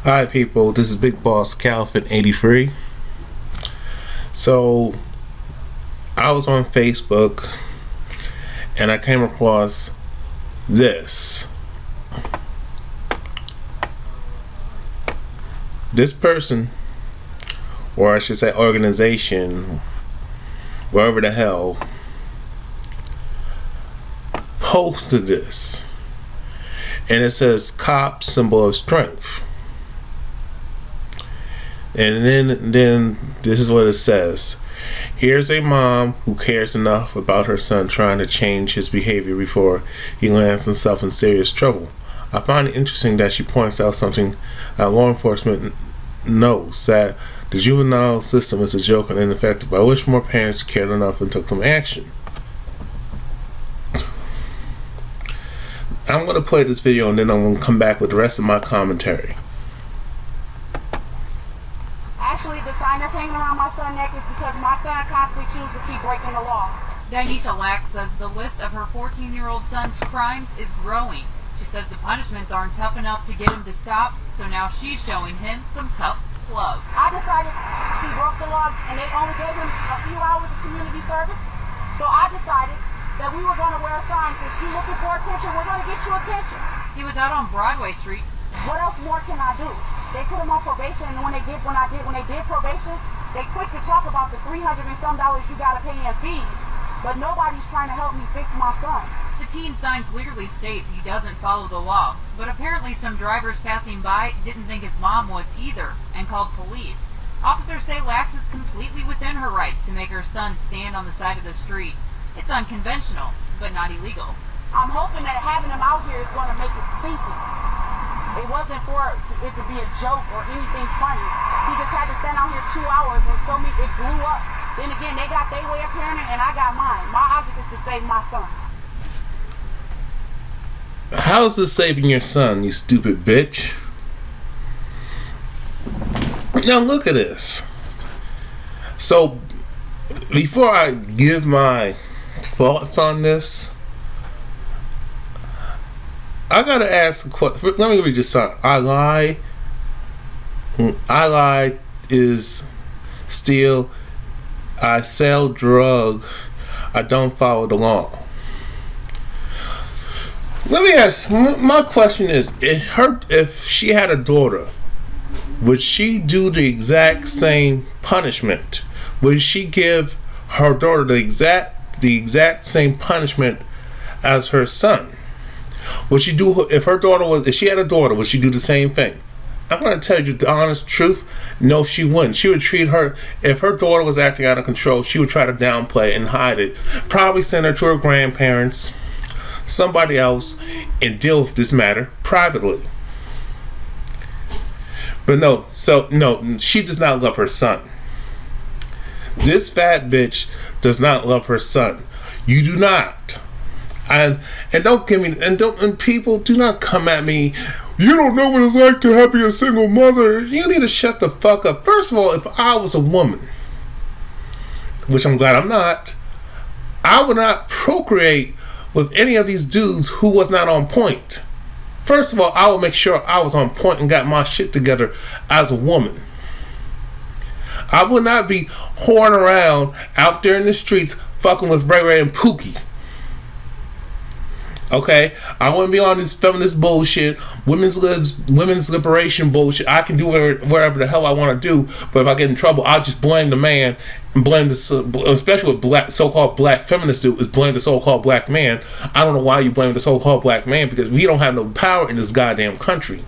Alright people, this is Big Boss Calvin 83. So I was on Facebook and I came across this. This person, or I should say organization, wherever the hell, posted this. And it says cop symbol of strength. And then this is what it says. Here's a mom who cares enough about her son trying to change his behavior before he lands himself in serious trouble. I find it interesting that she points out something that law enforcement knows, that the juvenile system is a joke and ineffective. I wish more parents cared enough and took some action. I'm going to play this video and then I'm going to come back with the rest of my commentary. Actually, the sign that's hanging around my son's neck is because my son constantly chooses to keep breaking the law. Danisha Lack says the list of her 14-year-old son's crimes is growing. She says the punishments aren't tough enough to get him to stop, so now she's showing him some tough love. I decided he broke the law and they only gave him a few hours of community service. So I decided that we were going to wear a sign. If you're looking for attention, we're going to get you attention. He was out on Broadway Street. What else more can I do? They put him on probation, and when they did probation, they quick to talk about the $300 and some you gotta pay in fees. But nobody's trying to help me fix my son. The teen sign clearly states he doesn't follow the law, but apparently some drivers passing by didn't think his mom was either and called police. Officers say Lax is completely within her rights to make her son stand on the side of the street. It's unconventional, but not illegal. I'm hoping that having him out here is going to make it simple. It wasn't for it to be a joke or anything funny. He just had to stand out here 2 hours and show me it blew up. Then again, they got their way of parenting and I got mine. My object is to save my son. How's this saving your son, you stupid bitch? Now look at this. So before I give my thoughts on this, I gotta ask a question. Let me read this song. I lie is steal. I sell drug. I don't follow the law. Let me ask. My question is: if she had a daughter, would she do the exact same punishment? Would she give her daughter the exact same punishment as her son? Would she do, if she had a daughter, would she do the same thing? I'm going to tell you the honest truth. No, she wouldn't. She would treat her, if her daughter was acting out of control, she would try to downplay and hide it. Probably send her to her grandparents, somebody else, and deal with this matter privately. But no, she does not love her son. This fat bitch does not love her son. You do not. And don't give me, and people do not come at me. You don't know what it's like to have a single mother. You need to shut the fuck up. First of all, if I was a woman, which I'm glad I'm not, I would not procreate with any of these dudes who was not on point. First of all, I would make sure I was on point and got my shit together as a woman. I would not be whoring around out there in the streets fucking with Ray Ray and Pookie. Okay, I wouldn't be on this feminist bullshit, women's liberation bullshit. I can do whatever the hell I want to do, but if I get in trouble, I'll just blame the man and blame the, especially with so-called black feminists do, is blame the so-called black man. I don't know why you blame the so-called black man, because we don't have no power in this goddamn country.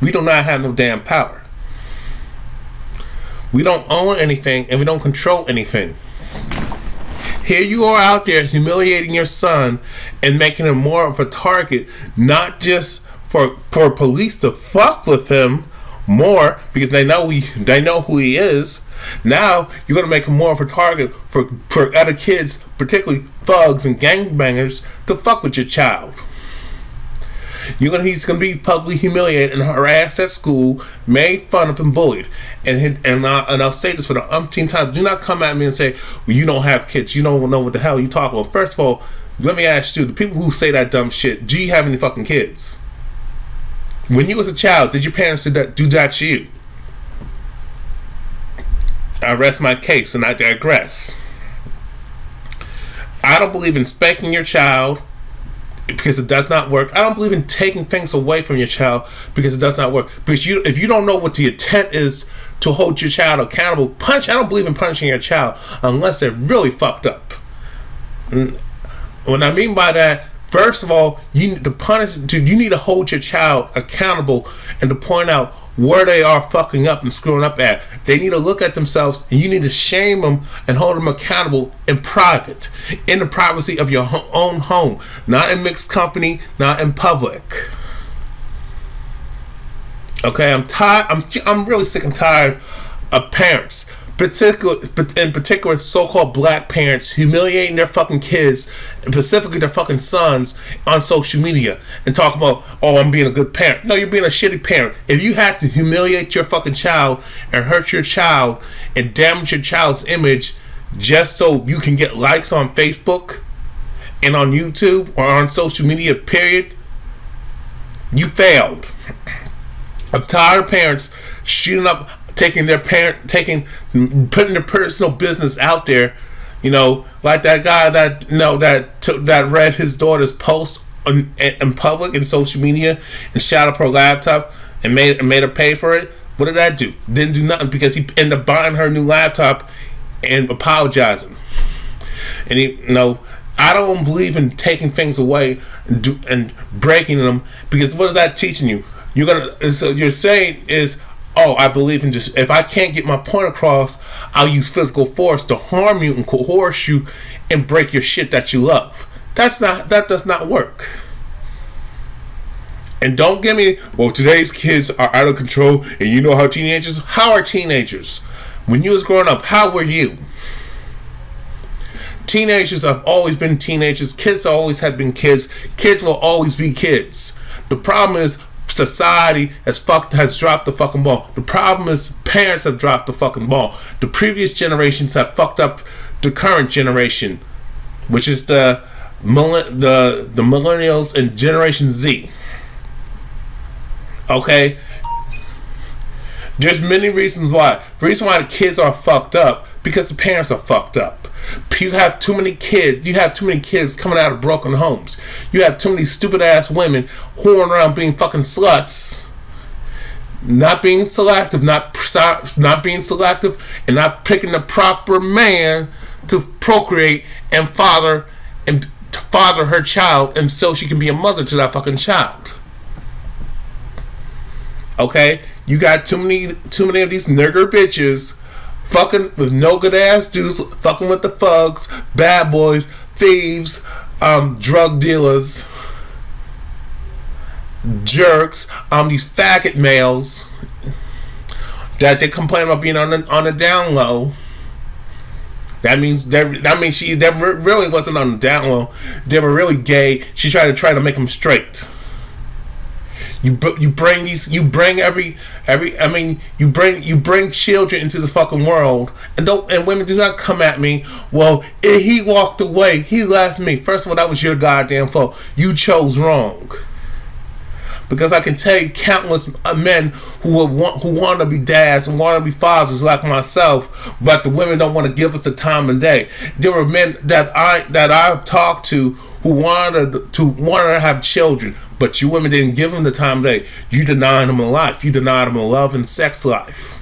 We do not have no damn power. We don't own anything and we don't control anything. Here you are out there humiliating your son and making him more of a target, not just for police to fuck with him more because they know who he is. Now you're gonna make him more of a target for other kids, particularly thugs and gangbangers, to fuck with your child. He's gonna be publicly humiliated and harassed at school, made fun of and bullied. And I'll say this for the umpteenth time: do not come at me and say, well, you don't have kids, you don't know what the hell you talking about. First of all, let me ask you, the people who say that dumb shit, do you have any fucking kids? When you was a child, did your parents do that to you? I rest my case and I digress. I don't believe in spanking your child because it does not work. I don't believe in taking things away from your child because it does not work. Because if you don't know what the intent is to hold your child accountable, I don't believe in punishing your child unless they're really fucked up. What I mean by that, first of all, you need to hold your child accountable and to point out where they are fucking up and screwing up at. They need to look at themselves, and you need to shame them and hold them accountable in private, in the privacy of your own home, not in mixed company, not in public. Okay, I'm tired. I'm really sick and tired of parents, in particular so-called black parents, humiliating their fucking kids, and specifically their fucking sons, on social media and talking about, oh, I'm being a good parent. No, you're being a shitty parent. If you had to humiliate your fucking child and hurt your child and damage your child's image just so you can get likes on Facebook and on YouTube or on social media, period, you failed. I'm tired of parents shooting up, putting their personal business out there, you know, like that guy that read his daughter's post in public in social media and shot up her laptop and made her pay for it. What did that do? Didn't do nothing, because he ended up buying her a new laptop and apologizing. And I don't believe in taking things away and breaking them, because what is that teaching you? You're saying is, oh, I believe in just, if I can't get my point across, I'll use physical force to harm you and coerce you and break your shit that you love. That does not work. And don't get me, well, today's kids are out of control, and you know how are teenagers? When you was growing up, how were you? Teenagers have always been teenagers. Kids always have been kids. Kids will always be kids. The problem is, society has dropped the fucking ball. The problem is, parents have dropped the fucking ball. The previous generations have fucked up the current generation, which is the millennials and Generation Z. Okay, there's many reasons why. The reason why the kids are fucked up, because the parents are fucked up. You have too many kids. You have too many kids coming out of broken homes. You have too many stupid ass women whoring around being fucking sluts, not being selective, not being selective, and not picking the proper man to procreate and father her child, and so she can be a mother to that fucking child. Okay, you got too many of these nigger bitches fucking with no good ass dudes, fucking with the thugs, bad boys, thieves, drug dealers, jerks, these faggot males that they complain about being on the down low. That means she really wasn't on the down low. They were really gay. She tried to make them straight. You bring children into the fucking world, and women do not come at me. Well, he walked away, he left me. First of all, that was your goddamn fault. You chose wrong. Because I can tell you countless men who want to be dads and want to be fathers like myself, but the women don't want to give us the time of day. There were men that I've talked to who wanted to have children, but you women didn't give them the time of day. You denied them a life. You denied them a love and sex life.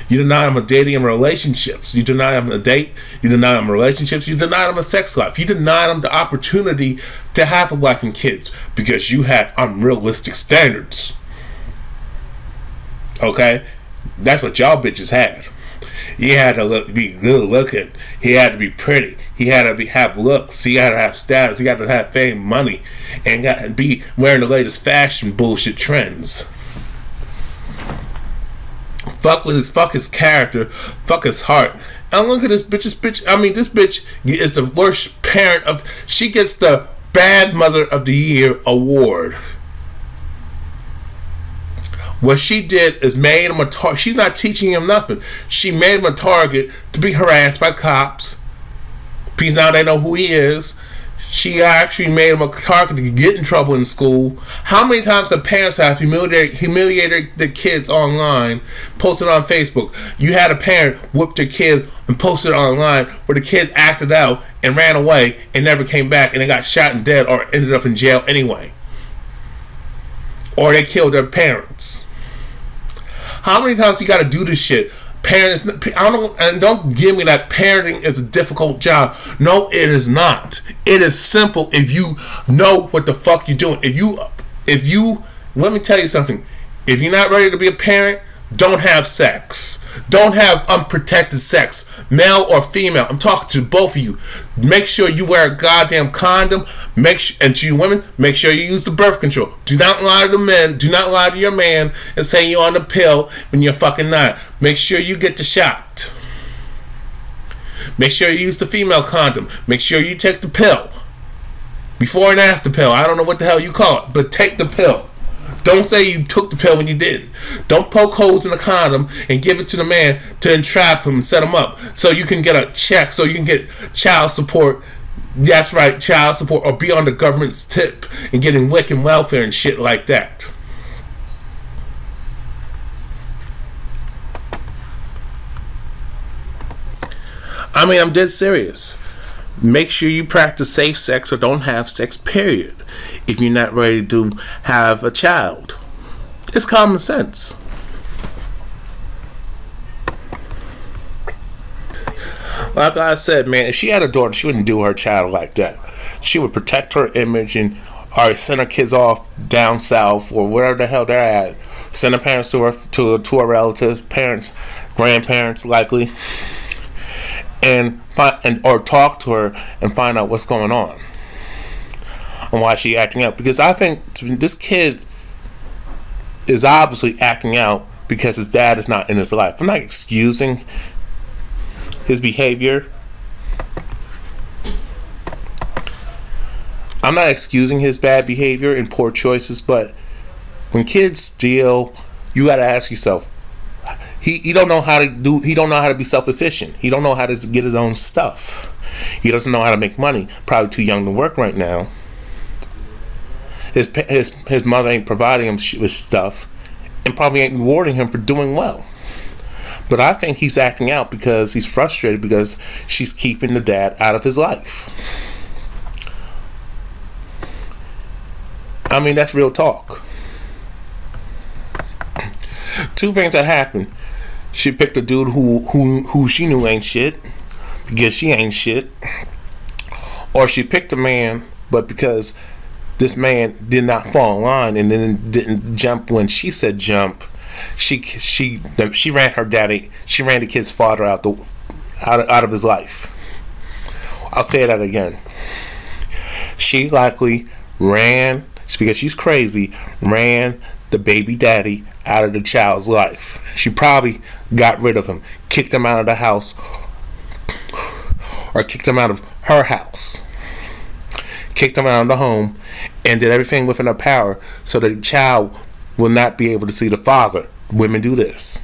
You denied them a dating and relationships. You denied them a date. You denied them relationships. You denied them a sex life. You denied them the opportunity to have a wife and kids because you had unrealistic standards. Okay? That's what y'all bitches had. He had to be good looking. He had to be pretty. He had to have looks. He had to have status. He had to have fame, money, and got to be wearing the latest fashion bullshit trends. Fuck his character. Fuck his heart. And look at this bitch. This bitch is the worst parent of. She gets the Bad Mother of the Year award. What she did is made him a target. She's not teaching him nothing. She made him a target to be harassed by cops. Because now they know who he is. She actually made him a target to get in trouble in school. How many times have parents have humiliated their kids online, posted on Facebook? You had a parent whip their kid and posted it online where the kid acted out and ran away and never came back, and they got shot and dead or ended up in jail anyway. Or they killed their parents. How many times you got to do this shit? Parents, don't give me that parenting is a difficult job. No, it is not. It is simple if you know what the fuck you're doing. If you, let me tell you something. If you're not ready to be a parent, don't have sex. Don't have unprotected sex, male or female. I'm talking to both of you. Make sure you wear a goddamn condom. And to you women, make sure you use the birth control. Do not lie to the men. Do not lie to your man and say you're on the pill when you're fucking not. Make sure you get the shot. Make sure you use the female condom. Make sure you take the pill. Before and after pill. I don't know what the hell you call it, but take the pill. Don't say you took the pill when you didn't. Don't poke holes in the condom and give it to the man to entrap him and set him up so you can get a check, so you can get child support. That's right, child support, or be on the government's tip and getting WIC and welfare and shit like that. I mean, I'm dead serious. Make sure you practice safe sex or don't have sex, period, if you're not ready to have a child. It's common sense. Like I said, man, if she had a daughter, she wouldn't do her child like that. She would protect her image and or send her kids off down south or wherever the hell they're at. Send her parents to her relatives, parents, grandparents likely, and or talk to her and find out what's going on and why she's acting out. Because I think this kid is obviously acting out because his dad is not in his life. I'm not excusing his behavior. I'm not excusing his bad behavior and poor choices, but when kids steal, you gotta ask yourself, he don't know how to be self-efficient. He don't know how to get his own stuff. He doesn't know how to make money. Probably too young to work right now. His mother ain't providing him with stuff and probably ain't rewarding him for doing well. But I think he's acting out because he's frustrated because she's keeping the dad out of his life. I mean, that's real talk. Two things that happened. She picked a dude who she knew ain't shit because she ain't shit. Or she picked a man, but because this man did not fall in line and then didn't jump when she said jump, she ran her daddy. She ran the kid's father out of his life. I'll say that again. She likely ran, because she's crazy, ran the baby daddy out of the child's life. She probably got rid of him, kicked him out of the house, or kicked him out of her house, kicked him out of the home, and did everything within her power so that the child will not be able to see the father. Women do this,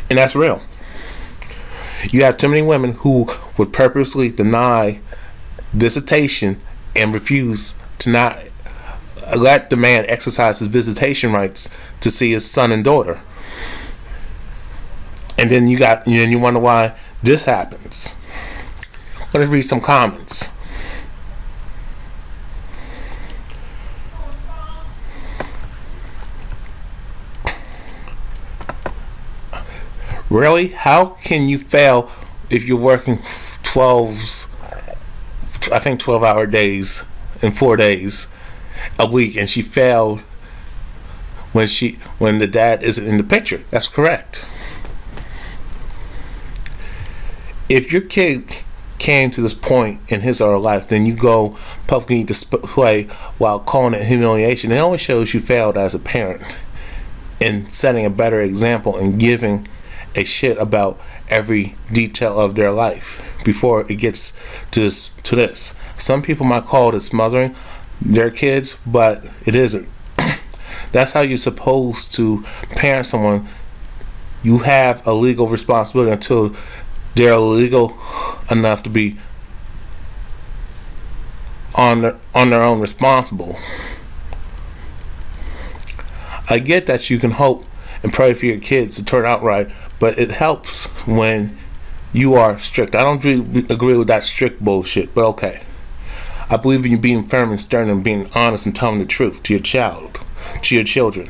and that's real. You have too many women who would purposely deny visitation and refuse to not let the man exercise his visitation rights to see his son and daughter. And then you wonder why this happens. Let's read some comments. Really? How can you fail if you're working 12-hour days in 4 days a week, and she failed when the dad isn't in the picture? That's correct. If your kid came to this point in his or her life, then you go publicly display while calling it humiliation. It only shows you failed as a parent in setting a better example and giving a shit about every detail of their life before it gets to this. Some people might call it smothering their kids, but it isn't. That's how you're supposed to parent someone. You have a legal responsibility until they're legal enough to be on their own responsible. I get that you can hope and pray for your kids to turn out right, but it helps when you are strict. I don't agree with that strict bullshit, but okay. I believe in you being firm and stern and being honest and telling the truth to your children.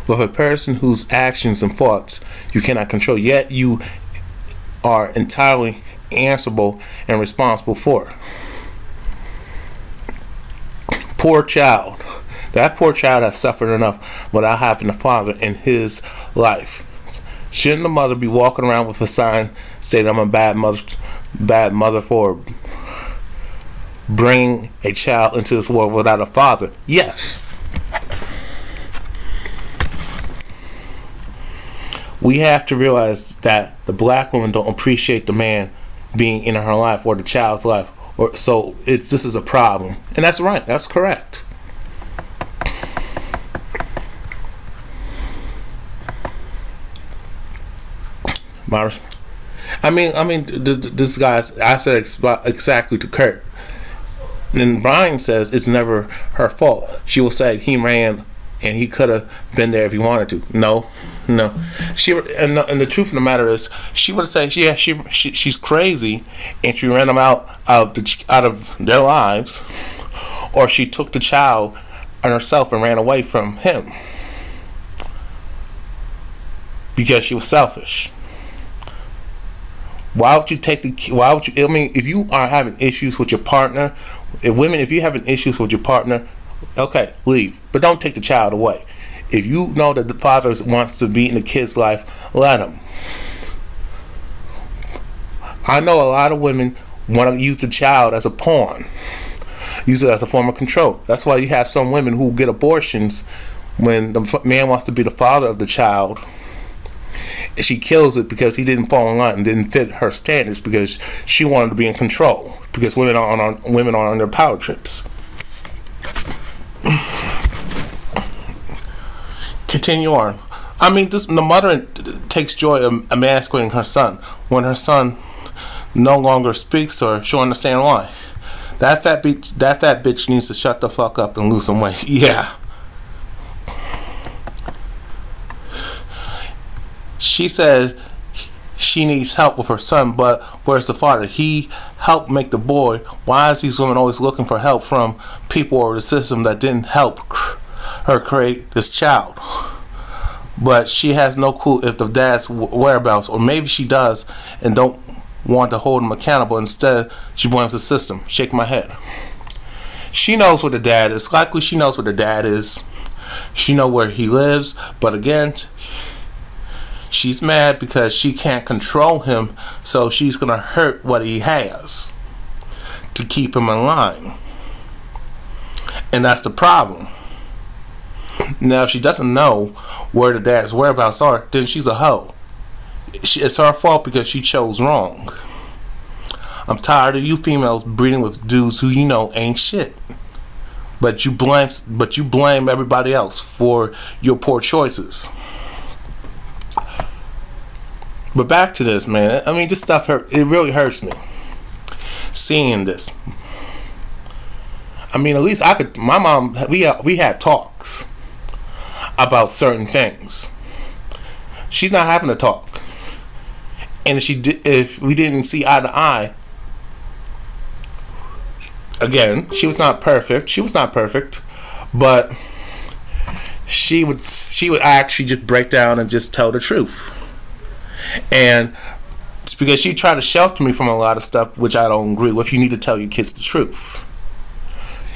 With a person whose actions and thoughts you cannot control, yet you are entirely answerable and responsible for. Poor child. That poor child has suffered enough without having a father in his life. Shouldn't the mother be walking around with a sign saying I'm a bad mother for bringing a child into this world without a father? Yes. We have to realize that the black woman don't appreciate the man being in her life or the child's life, or so this is a problem, and that's right. That's correct. I mean, this guy's. I said exactly to Kurt. And Brian says it's never her fault. She will say he ran and he could have been there if he wanted to. No. And the truth of the matter is, she would say, yeah, she's crazy, and she ran them out of their lives, or she took the child and herself and ran away from him because she was selfish. Why would you I mean, if you are having issues with your partner, if you're having issues with your partner, okay, leave. But don't take the child away. If you know that the father wants to be in the kid's life, let him. I know a lot of women want to use the child as a pawn. Use it as a form of control. That's why you have some women who get abortions when the man wants to be the father of the child. She kills it because he didn't fall in line and didn't fit her standards, because she wanted to be in control, because women are on their power trips. Continue on. I mean, the mother takes joy in emasculating her son. When her son no longer speaks to her, she'll understand why. That fat bitch needs to shut the fuck up and lose some weight. Yeah. She said she needs help with her son, but where's the father? He helped make the boy. Why is these women always looking for help from people or the system that didn't help her create this child? But she has no clue if the dad's whereabouts, or maybe she does and don't want to hold him accountable. Instead, she blames the system. Shake my head. She knows where the dad is. Likely she knows where the dad is. She knows where he lives, but again, she's mad because she can't control him, so she's gonna hurt what he has to keep him in line. And that's the problem. Now, if she doesn't know where the dad's whereabouts are, then she's a hoe. It's her fault because she chose wrong. I'm tired of you females breeding with dudes who you know ain't shit. But you blame everybody else for your poor choices. But back to this, man. I mean, this stuff it really hurts me seeing this. I mean, at least my mom, we had talks about certain things. She's not having to talk. And if we didn't see eye to eye, again, she was not perfect. But she would actually just break down and just tell the truth. And it's because she tried to shelter me from a lot of stuff which I don't agree with. You need to tell your kids the truth.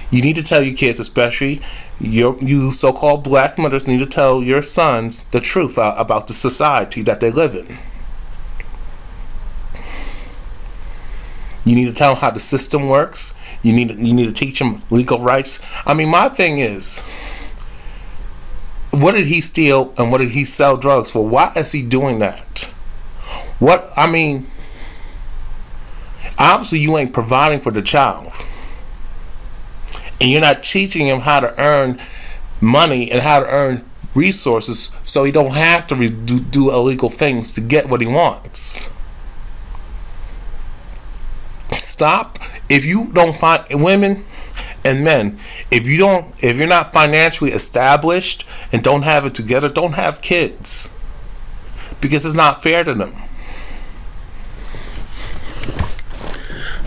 You need to tell your kids, especially you so-called black mothers, need to tell your sons the truth about the society that they live in. You need to tell them how the system works. You need to teach them legal rights. I mean, my thing is, what did he steal and what did he sell drugs for? Why is he doing that? I mean, obviously you ain't providing for the child. And you're not teaching him how to earn money and how to earn resources so he don't have to do illegal things to get what he wants. Stop if you don't find women and men, if you're not financially established and don't have it together, don't have kids, because it's not fair to them.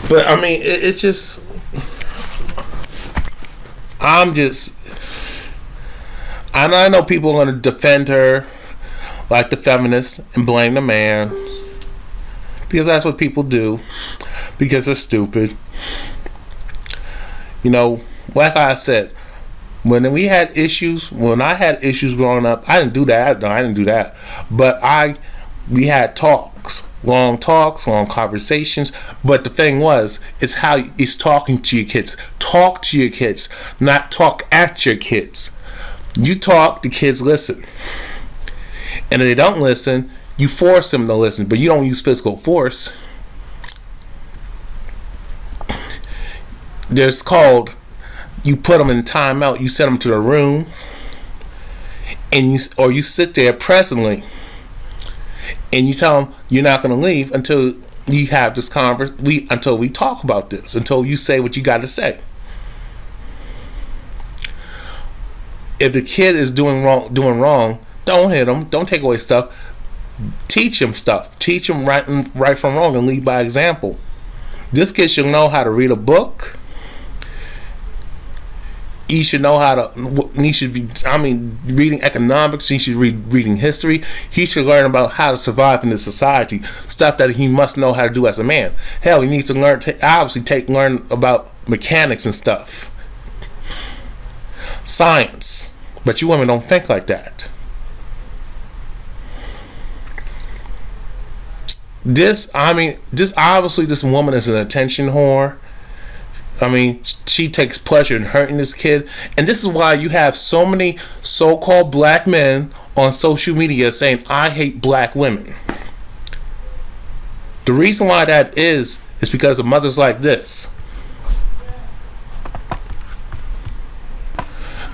But I mean, it's just, I know people are going to defend her like the feminists and blame the man, because that's what people do, because they're stupid. You know, like I said, when I had issues growing up, I didn't do that. No, I didn't do that. But we had talks, long conversations. But the thing was, it's how it's talking to your kids. Talk to your kids, not talk at your kids. You talk, the kids listen. And if they don't listen, you force them to listen, but you don't use physical force. There's called, you put them in timeout, you send them to the room, and you sit there presently, and you tell them you're not going to leave until you have this until we talk about this, until you say what you got to say. If the kid is doing wrong, don't hit them, don't take away stuff. Teach them stuff. Teach them right from wrong, and lead by example. This kid should know how to read a book. He should know how to. He should be. Reading economics. He should reading history. He should learn about how to survive in this society. Stuff that he must know how to do as a man. Hell, he needs to learn. Learn about mechanics and stuff. Science. But you women don't think like that. Obviously this woman is an attention whore. She takes pleasure in hurting this kid, and this is why you have so many so-called black men on social media saying, I hate black women. The reason why that is because of mothers like this.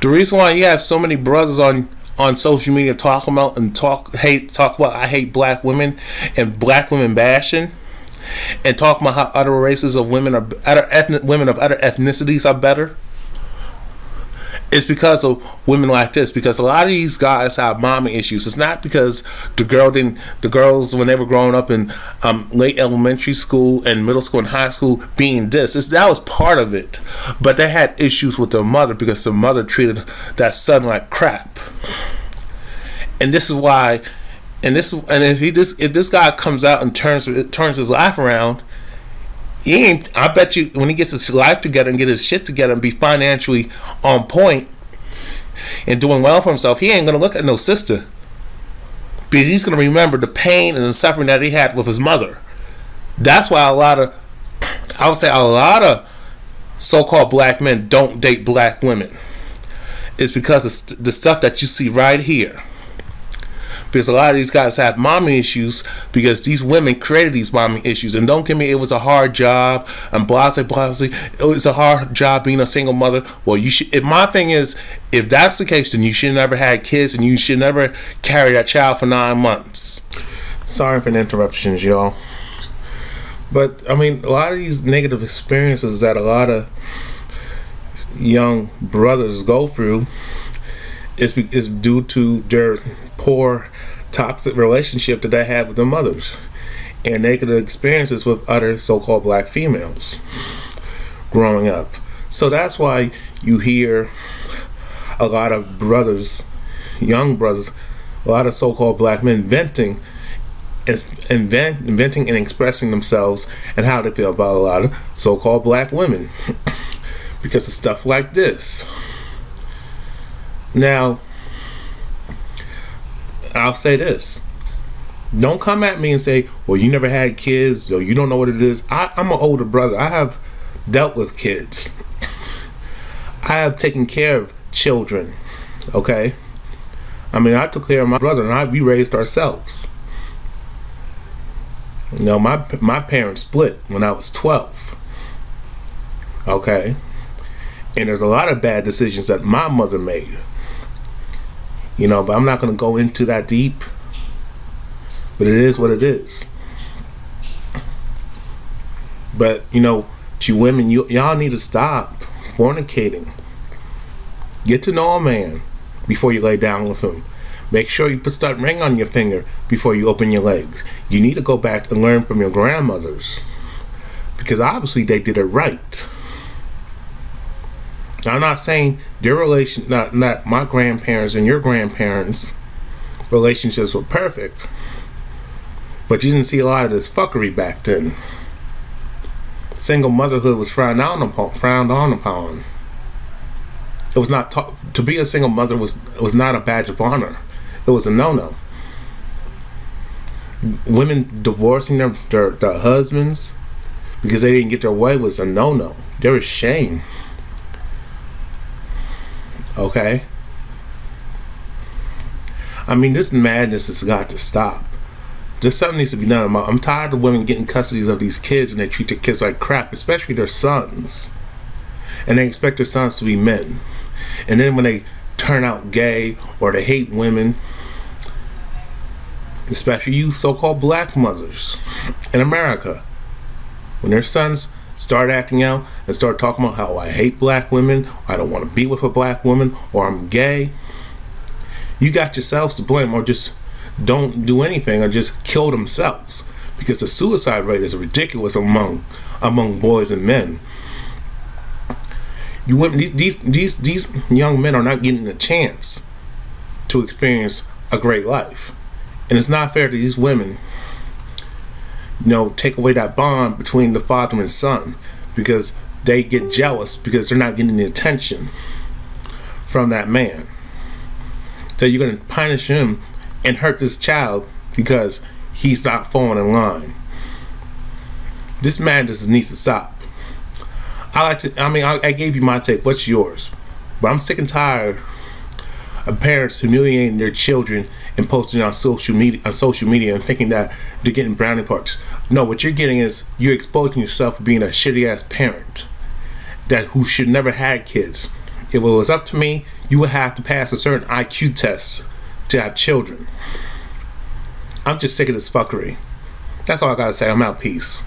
The reason why you have so many brothers on social media talking about I hate black women and black women bashing, and talk about how other races of women women of other ethnicities are better. It's because of women like this. Because a lot of these guys have mommy issues. It's not because the girls when they were growing up in late elementary school and middle school and high school being that was part of it. But they had issues with their mother because their mother treated that son like crap. And this is why. And if this guy comes out and turns his life around, I bet you when he gets his life together and get his shit together and be financially on point and doing well for himself, he ain't gonna look at no sister, because he's gonna remember the pain and the suffering that he had with his mother. That's why a lot of so-called black men don't date black women. It's because of the stuff that you see right here. Because a lot of these guys have mommy issues because these women created these mommy issues. And don't get me, it was a hard job. And blase. It was a hard job being a single mother. Well, you should. My thing is, if that's the case, then you should never have kids, and you should never carry that child for 9 months. Sorry for the interruptions, y'all. But a lot of these negative experiences that a lot of young brothers go through is due to their poor, toxic relationship that they had with their mothers, and negative experiences with other so-called black females growing up. So that's why you hear a lot of brothers, young brothers, a lot of so-called black men venting and expressing themselves and how they feel about a lot of so-called black women because of stuff like this. Now, I'll say this. Don't come at me and say, well, you never had kids, or you don't know what it is. I'm an older brother. I have dealt with kids. I have taken care of children. Okay? I took care of my brother, and we raised ourselves. My parents split when I was 12. Okay? And there's a lot of bad decisions that my mother made. But I'm not going to go into that deep. But it is what it is. But, To you women, y'all need to stop fornicating. Get to know a man before you lay down with him. Make sure you put that ring on your finger before you open your legs. You need to go back and learn from your grandmothers, because obviously they did it right. Now, I'm not saying their relation, not my grandparents and your grandparents' relationships were perfect, but you didn't see a lot of this fuckery back then. Single motherhood was frowned on upon. It was not to be a single mother was not a badge of honor. It was a no-no. Women divorcing their husbands because they didn't get their way was a no-no. There was shame. Okay? I mean, this madness has got to stop. Just something needs to be done. I'm tired of women getting custody of these kids and they treat their kids like crap, especially their sons. And they expect their sons to be men. And then when they turn out gay or they hate women, especially you so-called black mothers in America, when their sons start acting out and start talking about how I hate black women, I don't want to be with a black woman, or I'm gay, you got yourselves to blame, or just don't do anything, or just kill themselves, because the suicide rate is ridiculous among boys and men. You women, these young men are not getting a chance to experience a great life, and it's not fair to these women. Take away that bond between the father and son, because they get jealous because they're not getting the attention from that man. So you're going to punish him and hurt this child because he's not falling in line. This madness needs to stop. I gave you my take. What's yours? But I'm sick and tired of parents humiliating their children and posting on social media and thinking that they're getting brownie points. No, what you're getting is you're exposing yourself for being a shitty ass parent who should never had kids. If it was up to me, you would have to pass a certain IQ test to have children. I'm just sick of this fuckery. That's all I gotta say. I'm out. Peace.